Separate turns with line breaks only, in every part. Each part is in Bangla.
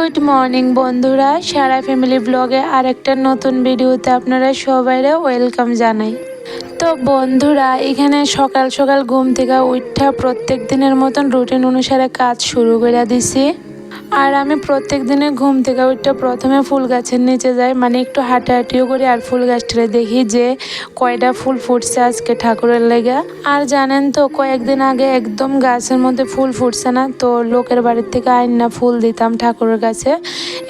গুড মর্নিং বন্ধুরা, সারা ফ্যামিলি ব্লগে আরেকটা নতুন ভিডিওতে আপনারা সবাইরে ওয়েলকাম জানাই। তো বন্ধুরা, এখানে সকাল সকাল ঘুম থেকে উঠা প্রত্যেক দিনের মতন রুটিন অনুসারে কাজ শুরু করে দিছি। আর আমি প্রত্যেক দিনে ঘুম থেকে উঠে প্রথমে ফুল গাছের নিচে যাই, মানে একটু হাঁটাহাঁটিও করি আর ফুল গাছটা দেখি যে কয়টা ফুল ফুটছে আজকে ঠাকুরের লেগে। আর জানেন তো, কয়েকদিন আগে একদম গাছের মধ্যে ফুল ফুটছে না, তো লোকের বাড়ির থেকে আইনা ফুল দিতাম ঠাকুরের কাছে।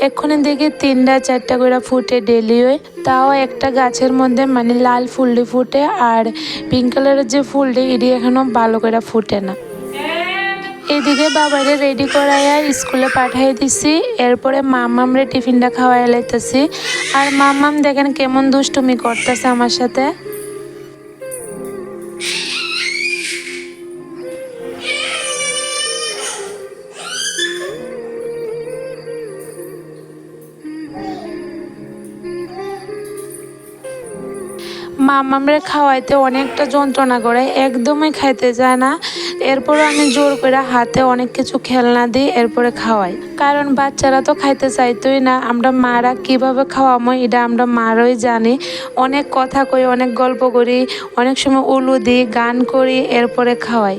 এক্ষুনি দেখি 3টা-4টা করে ফুটে ডেলি হয়, তাও একটা গাছের মধ্যে মানে লাল ফুলটি ফুটে আর পিঙ্ক কালারের যে ফুলটি এটি এখনও ভালো করে ফুটে না। এদিকে বাবারে রেডি করাইয়া স্কুলে পাঠিয়ে দিছি, এরপরে মাম্মামরে টিফিনটা খাওয়াই লাইতেছি। আর মাম্মাম দেখেন কেমন দুষ্টুমি করতেছে আমার সাথে। মাম্মামরে খাওয়াইতে অনেকটা যন্ত্রণা করে, একদমই খাইতে চায় না। এরপরে আমি জোর করে হাতে অনেক কিছু খেলনা দিই, এরপরে খাওয়াই, কারণ বাচ্চারা তো খাইতে চাইতোই না। আমরা মারা কিভাবে খাওয়ামো এটা আমরা মারই জানি। অনেক কথা কই, অনেক গল্প করি, অনেক সময় উলু দিই, গান করি, এরপরে খাওয়াই।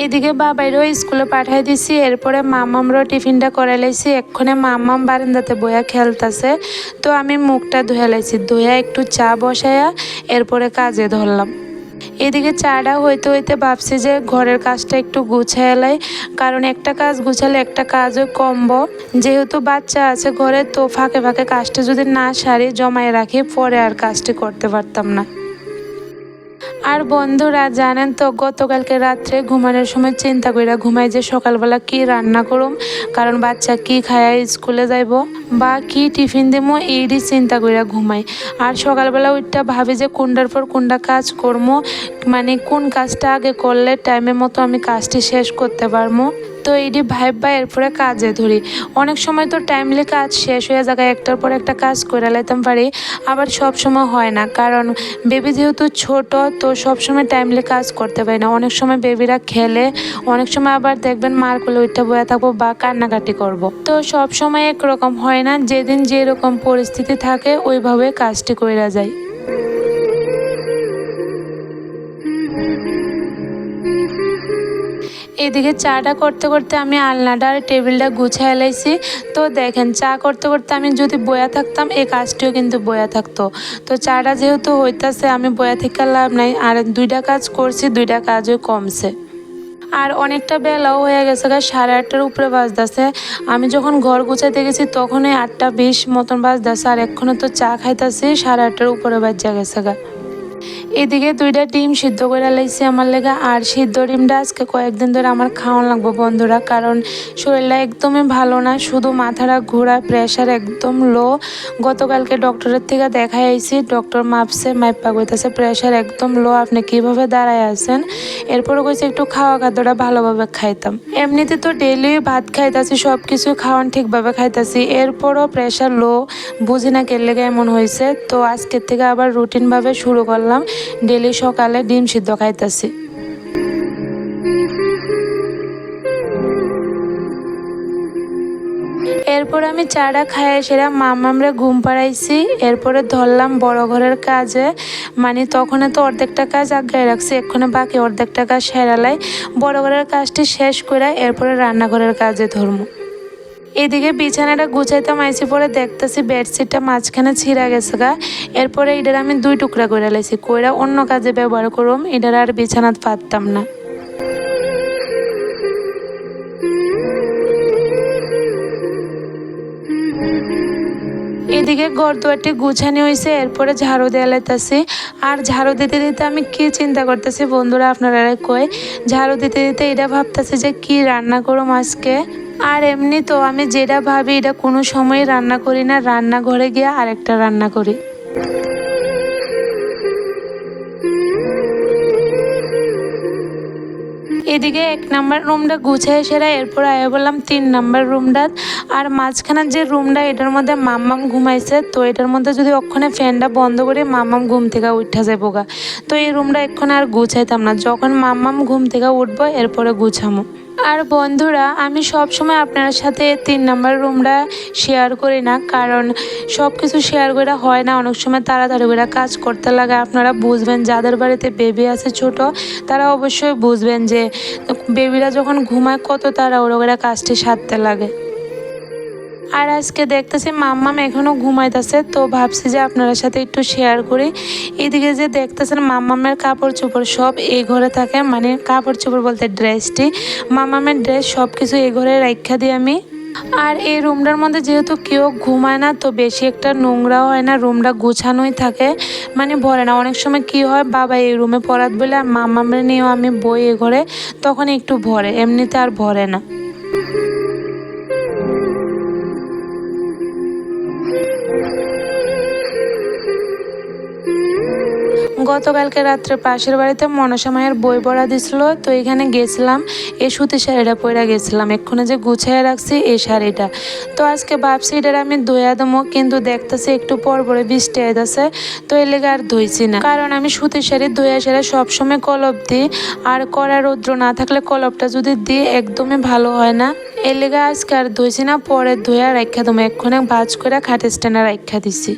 এদিকে বাবাইরও স্কুলে পাঠাই দিছি, এরপরে মাম্মামরও টিফিনটা করে লাইছি। এক্ষণে মাম্মাম বারান্দাতে বইয়া খেলতেছে, তো আমি মুখটা ধুয়ে লাইছি, ধুয়ে একটু চা বসাইয়া এরপরে কাজে ধরলাম। এদিকে চাটা হইতে হইতে ভাবছি যে ঘরের কাজটা একটু গুছাই লাই, কারণ একটা কাজ গুছালে একটা কাজও কমবো। যেহেতু বাচ্চা আছে ঘরে, তো ফাঁকে ফাঁকে কাজটা যদি না সারি জমায় রাখি, পরে আর কাজটি করতে পারতাম না। আর বন্ধুরা জানেন তো, গতকালকে রাত্রে ঘুমানোর সময় চিন্তা কইরা ঘুমাই যে সকালবেলা কি রান্না করুম, কারণ বাচ্চা কি খায় স্কুলে যাইব বা কি টিফিন দেবো এইটি চিন্তা কইরা ঘুমাই। আর সকালবেলা ওইটা ভাবি যে কোনটার পর কোনটা কাজ করবো, মানে কোন কাজটা আগে করলে টাইমের মতো আমি কাজটি শেষ করতে পারবো। তো এইটি ভাইবা এরপরে কাজে ধরি। অনেক সময় তো টাইমলি কাজ শেষ হয়ে যায়, একটার পর একটা কাজ করে লাইতাম পারি, আবার সব সময় হয় না, কারণ বেবি যেহেতু ছোট, তো সব সময় টাইমলি কাজ করতে পারি না। অনেক সময় বেবিরা খেলে, অনেক সময় আবার দেখবেন মার কোলে উঠে বয়ে থাকবো বা কান্নাকাটি করব। তো সব সময় একরকম হয় না, যেদিন যেরকম পরিস্থিতি থাকে ওইভাবে কাজটি কইরা যায়। এদিকে চাটা করতে করতে আমি আলনাটা আর টেবিলটা গুছাই লাইছি। তো দেখেন, চা করতে করতে আমি যদি বয়া থাকতাম, এই কাজটিও কিন্তু বয়া থাকতো। তো চাটা যেহেতু হইতাছে, আমি বয়া থেকে লাভ নাই, আর 2টা কাজ করছি, 2টা কাজও কমছে। আর অনেকটা বেলাও হয়ে গেছে, 8:30-এর উপরে বাজতেছে। আমি যখন ঘর গুছাইতে গেছি তখনই 8:20 মতন বাজতেছে, আর এক্ষণে তো চা খাইতেছি, 8:30-এর উপরে বাজা গেছে। এদিকে 2টা ডিম সিদ্ধ করে লাইছি আমার লেগে, আর সিদ্ধ ডিমটা আজকে কয়েকদিন ধরে আমার খাওয়ান লাগবো বন্ধুরা, কারণ শরীরটা একদমই ভালো না, শুধু মাথাটা ঘোরা, প্রেশার একদম লো। গতকালকে ডক্টরের থেকে দেখাই আইছি, ডক্টর মাপছে, মাইপা কইতাছে প্রেশার একদম লো, আপনি কিভাবে দাঁড়ায় আছেন। এরপরে কইছে একটু খাওয়া খাদ্যটা ভালোভাবে খাইতাম। এমনিতে তো ডেইলি ভাত খাইতাছি, সব কিছু খাওয়ান ঠিকভাবে খাইতাছি, এরপরও প্রেশার লো, বুঝি না কেন লেগে এমন হয়েছে। তো আজকের থেকে আবার রুটিনভাবে শুরু করলাম, ডেলি সকালে ডিম সিদ্ধ খাইতেছি। এরপর আমি চাটা খাইয়ে সেরা মামামরে ঘুম পাড়াইছি, এরপরে ধরলাম বড় ঘরের কাজে, মানে তখন তো অর্ধেকটা কাজ আগায় রাখছি, এক্ষণে বাকি অর্ধেকটা কাজ সেরালাই, বড় ঘরের কাজটি শেষ করে এরপরে রান্নাঘরের কাজে ধরবো। এদিকে বিছানাটা গুছাইতাম আইসি, পরে দেখতেছি বেডশিটটা মাঝখানে ছিঁড়া গেছে এরপরে এটার আমি 2 টুকরা করে লাইছি, কইরা অন্য কাজে ব্যবহার করুম, এটার আর বিছানাত পাততাম না। এদিকে ঘর দুয়ারটি গুছানি হয়েছে, এরপরে ঝাড়ু দিয়ে লাইতাছি। আর ঝাড়ু দিতে দিতে আমি কি চিন্তা করতেছি বন্ধুরা, আপনারা কই, ঝাড়ু দিতে দিতে এটা ভাবতেছি যে কি রান্না করুম আজকে। আর এমনি তো আমি যেটা ভাবি এটা কোনো সময় রান্না করি না, রান্নাঘরে গিয়ে আরেকটা রান্না করি। এদিকে 1 নাম্বার রুমটা গুছিয়ে সেরা, এরপর আয়া বললাম 3 নাম্বার রুমটা। আর মাঝখানের যে রুমটা, এটার মধ্যে মাম্মাম ঘুমাইছে, তো এটার মধ্যে যদি ওখানে ফ্যানটা বন্ধ করে মাম্মাম ঘুম থেকে উঠা যাবো তো এই রুমটা এক্ষণে আর গুছাইতাম না, যখন মাম্মাম ঘুম থেকে উঠবো এরপরে গুছামো। আর বন্ধুরা, আমি সব সময় আপনার সাথে 3 নাম্বার রুমটা শেয়ার করি না, কারণ সব কিছু শেয়ার করে হয় না। অনেক সময় তাড়াতাড়ি করে কাজ করতে লাগে। আপনারা বুঝবেন, যাদের বাড়িতে বেবি আছে ছোট, তারা অবশ্যই বুঝবেন যে বেবিরা যখন ঘুমায় কত তাড়াহুড়ো করে কাজটি সারতে লাগে। আর আজকে দেখতেছি মাম্মাম এখনও ঘুমাইতেছে, তো ভাবছি যে আপনার সাথে একটু শেয়ার করি। এদিকে যে দেখতেছেন মাম্মামের কাপড় চোপড় সব এই ঘরে থাকে, মানে কাপড় চোপড় বলতে ড্রেসটি, মাম্মামের ড্রেস সব কিছু এই ঘরে রাখা দিই আমি। আর এই রুমটার মধ্যে যেহেতু কেউ ঘুমায় না, তো বেশি একটা নোংরাও হয় না, রুমটা গুছানোই থাকে, মানে ভরে না। অনেক সময় কি হয়, বাবা এই রুমে পড়াত বলে আর মাম্মামের নিয়েও আমি বই এ ঘরে, তখন একটু ভরে, এমনিতে আর ভরে না। গতকালকে রাত্রে পাশের বাড়িতে মনসা মায়ের বই পড়া দিছিল, তো এখানে গেছিলাম। এই সুতি শাড়িটা পরে গেছিলাম, এক্ষুনি যে গুছিয়ে রাখছি এই শাড়িটা। তো আজকে ভাবছি এটা আমি ধুয়া দেবো, কিন্তু দেখতেছি একটু পর পরে বৃষ্টি আইতেছে, তো এর লেগে আর ধুইছি না। কারণ আমি সুতির শাড়ি ধুয়া শাড়ি সবসময় কলপ দিই, আর কড়া রৌদ্র না থাকলে কলপটা যদি দিই একদমই ভালো হয় না। এর লেগে আজকে আর ধুইছি না, পরে ধুয়া রাখা দেবো। এক্ষুনি ভাজ করে খাটে স্ট্যান্ডে রাখা দিছি।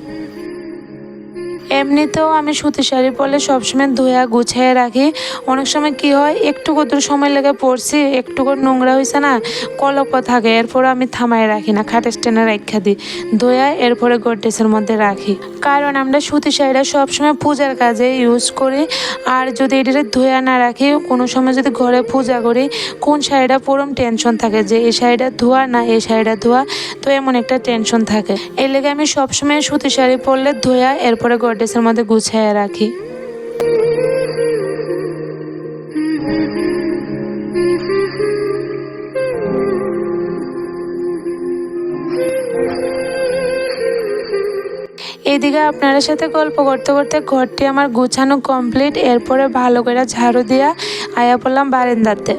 এমনিতেও আমি সুতি শাড়ি পরলে সবসময় ধুয়া গুছিয়ে রাখি। অনেক সময় কি হয়, একটু কত সময় লেগে পড়ছি, একটু করে নোংরা হয়েছে না, কলপও থাকে, এরপরে আমি থামায় রাখি না, খাটে স্ট্যান্ডে রাখা দিই ধুয়া, এরপরে গোডরেজের মধ্যে রাখি। কারণ আমরা সুতি শাড়িটা সবসময় পূজার কাজে ইউজ করি, আর যদি এটা ধুয়া না রাখি, কোনো সময় যদি ঘরে পূজা করি, কোন শাড়িটা পরম টেনশন থাকে যে এই শাড়িটা ধোয়া না এই শাড়িটা ধোয়া, তো এমন একটা টেনশন থাকে। এর লেগে আমি সবসময় সুতি শাড়ি পরলে ধোয়া, এরপরে গোডরেজের মধ্যে গুছিয়ে রাখি। এদিকে আপনার সাথে গল্প করতে করতে ঘরটি আমার গুছানো কমপ্লিট। এরপরে ভালো করে ঝাড়ু দিয়া আয়া পড়লাম বারান্দাতে।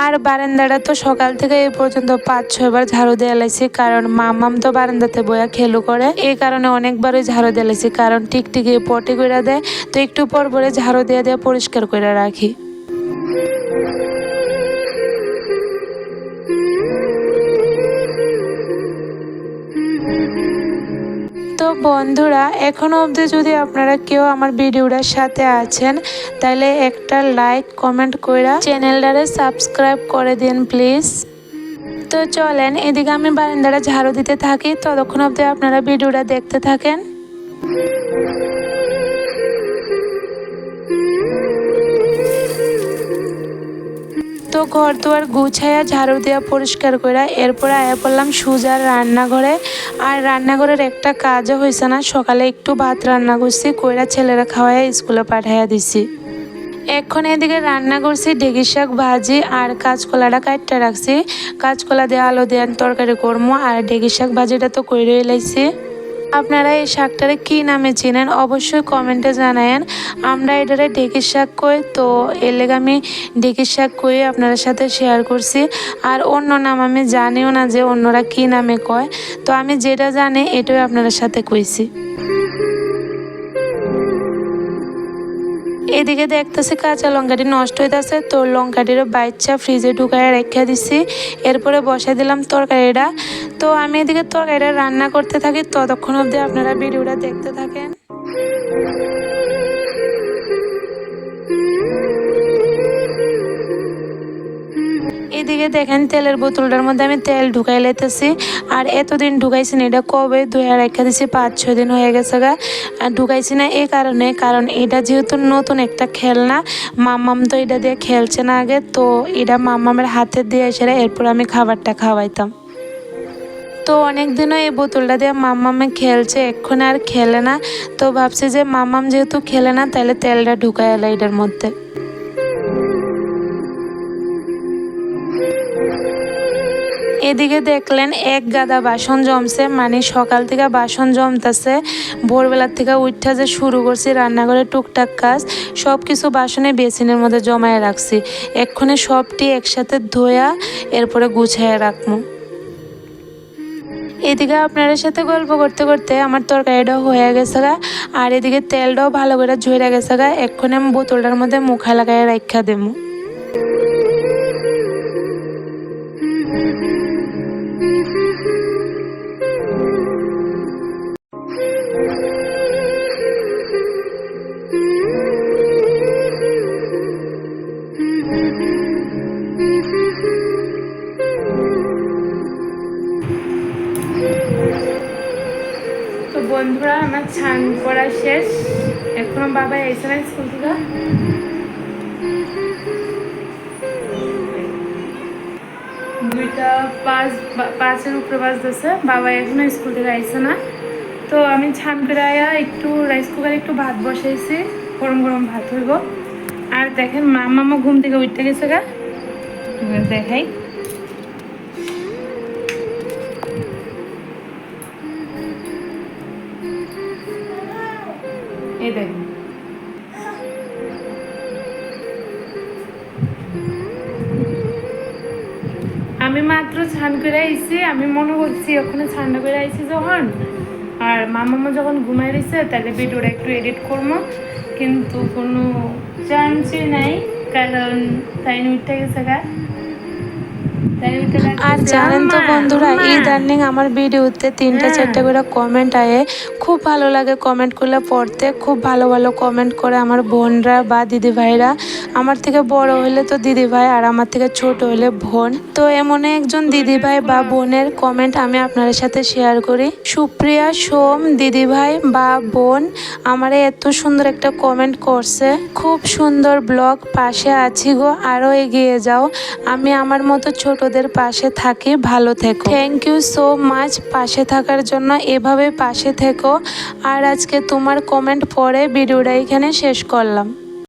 আর বারান্দাটা তো সকাল থেকে এই পর্যন্ত 5-6 বার ঝাড়ু দিয়ে লাইছি, কারণ মাম্মাম তো বারান্দাতে বয়া খেলু করে, এই কারণে অনেকবারই ঝাড়ু দিয়ে লাইছি, কারণ টিকটিকি পটি করে দেয়, তো একটু পর পরে ঝাড়ু দিয়ে দিয়ে পরিষ্কার করে রাখি। তো বন্ধুরা, এখনও অবধি যদি আপনারা কেউ আমার ভিডিওটার সাথে আছেন, তাহলে একটা লাইক কমেন্ট কইরা চ্যানেলটারে সাবস্ক্রাইব করে দিন প্লিজ। তো চলেন, এদিকে আমি বারান্দাটা ঝাড়ু দিতে থাকি, ততক্ষণ অবধি আপনারা ভিডিওটা দেখতে থাকেন। তো ঘর দুয়ার গুছাইয়া ঝাড়ু দিয়া পরিষ্কার করে এরপরে আয়া পড়লাম সুজার রান্নাঘরে। আর রান্নাঘরের একটা কাজও হয়েছে না, সকালে একটু ভাত রান্না করছি, কইরা ছেলেরা খাওয়াইয়া স্কুলে পাঠাইয়া দিছি। এখন এদিকে রান্না করছি ঢেঁড়ির শাক ভাজি, আর কাঁচকলাটা কাটতে রাখছি, কাঁচকলা দিয়ে আলু দিয়ে তরকারি করবো। আর ঢেঁড়ির শাক ভাজিটা তো কইরে লাইছি। আপনারা এই শাকটারে কী নামে চিনেন অবশ্যই কমেন্টে জানায়েন। আমরা এটারে ঢেঁড়ির শাক কই, তো এর লেগে আমি ঢেঁড়ির শাক কই আপনাদের সাথে শেয়ার করছি। আর অন্য নাম আমি জানিও না যে অন্যরা কী নামে কয়, তো আমি যেটা জানি এটাই আপনাদের সাথে কইছি। এদিকে দেখতেছি কাঁচা লঙ্কাটি নষ্ট হইতেছে, তো লঙ্কাটিরও বাইচ্চা ফ্রিজে ঢুকায় রেখে দিছি। এরপরে বসাই দিলাম তরকারিটা। তো আমি এদিকে তরকারিটা রান্না করতে থাকি, ততক্ষণ অবধি আপনারা ভিডিওটা দেখতে থাকেন। এদিকে দেখেন তেলের বোতলটার মধ্যে আমি তেল ঢুকাই লেতেছি। আর এতদিন ঢুকাইছি না, এটা কবে ধুয়ে রেখে দিছি, 5-6 দিন হয়ে গেছে গা। আর ঢুকাইছি না এই কারণে, কারণ এটা যেহেতু নতুন একটা খেলনা, মাম্মাম তো এটা দিয়ে খেলছে না আগে, তো এটা মাম্মামের হাতে দিয়ে এসে এরপর আমি খাবারটা খাওয়াইতাম। তো অনেক দিনও এই বোতলটা দিয়ে মাম্মামে খেলছে, এক্ষুনি আর খেলে না। তো ভাবছি যে মাম্মাম যেহেতু খেলে না, তাহলে তেলটা ঢুকাই এলো এটার মধ্যে। এদিকে দেখলেন এক গাদা বাসন জমছে, মানে সকাল থেকে বাসন জমতেছে। ভোরবেলার থেকে উঠা যে শুরু করছি রান্নাঘরে টুকটাক কাজ, সব কিছু বাসনে বেসিনের মধ্যে জমায়ে রাখছি। এক্ষুনি সবটি একসাথে ধোয়া এরপরে গুছাইয়া রাখবো। এদিকে আপনাদের সাথে গল্প করতে করতে আমার তরকারিটাও হয়ে গেছে গা, আর এদিকে তেলটাও ভালো করে ঝরে গেছে গা। এক্ষুনি আমি বোতলটার মধ্যে মুখা লাগাই রাখা দেবো। বাবা এসে না স্কুল থেকে? দুইটা পাঁচের উপরে বাজতেছে, বাবা এখনো স্কুল থেকে আইসে না। তো আমি ছান করে আয়া একটু রাইস কুকারে একটু ভাত বসাইছি, গরম গরম ভাত হইব। আর দেখেন মামা ঘুম থেকে উঠতে গেছে গা, দেখাই। এই দেখেন আমি মাত্র ছান করে আইছি, আমি মনে করছি ওখানে ঠান্ডা করে আইছি যখন, আর মামা যখন ঘুমাই রয়েছে তাহলে ভিডিওটা একটু এডিট করবো, কিন্তু কোনো চান্সই নাই, কারণ তাই উঠতে গেছে গা। আর জানেন তো বন্ধুরা, ইদানিং আমার ভিডিওতে 3-4টা করে কমেন্ট আয়ে, খুব ভালো লাগে কমেন্টগুলো পড়তে, খুব ভালো ভালো কমেন্ট করে আমার বোনরা বা দিদি ভাইরা। আমার থেকে বড় হলে তো দিদি ভাই, আর আমার থেকে ছোট হলে বোন। তো এমন একজন দিদি ভাই বা বোনের কমেন্ট আমি আপনাদের সাথে শেয়ার করি। সুপ্রিয়া সোম দিদি ভাই বা বোন আমারে এত সুন্দর একটা কমেন্ট করছে, খুব সুন্দর ব্লগ, পাশে আছি গো, আরও এগিয়ে যাও, আমি আমার মতো ছোটদের পাশে থাকি, ভালো থেকো। থ্যাংক ইউ সো মাচ পাশে থাকার জন্য, এভাবে পাশে থেকো। আর আজকে তোমার কমেন্ট পড়ে ভিডিওটা এখানে শেষ করলাম।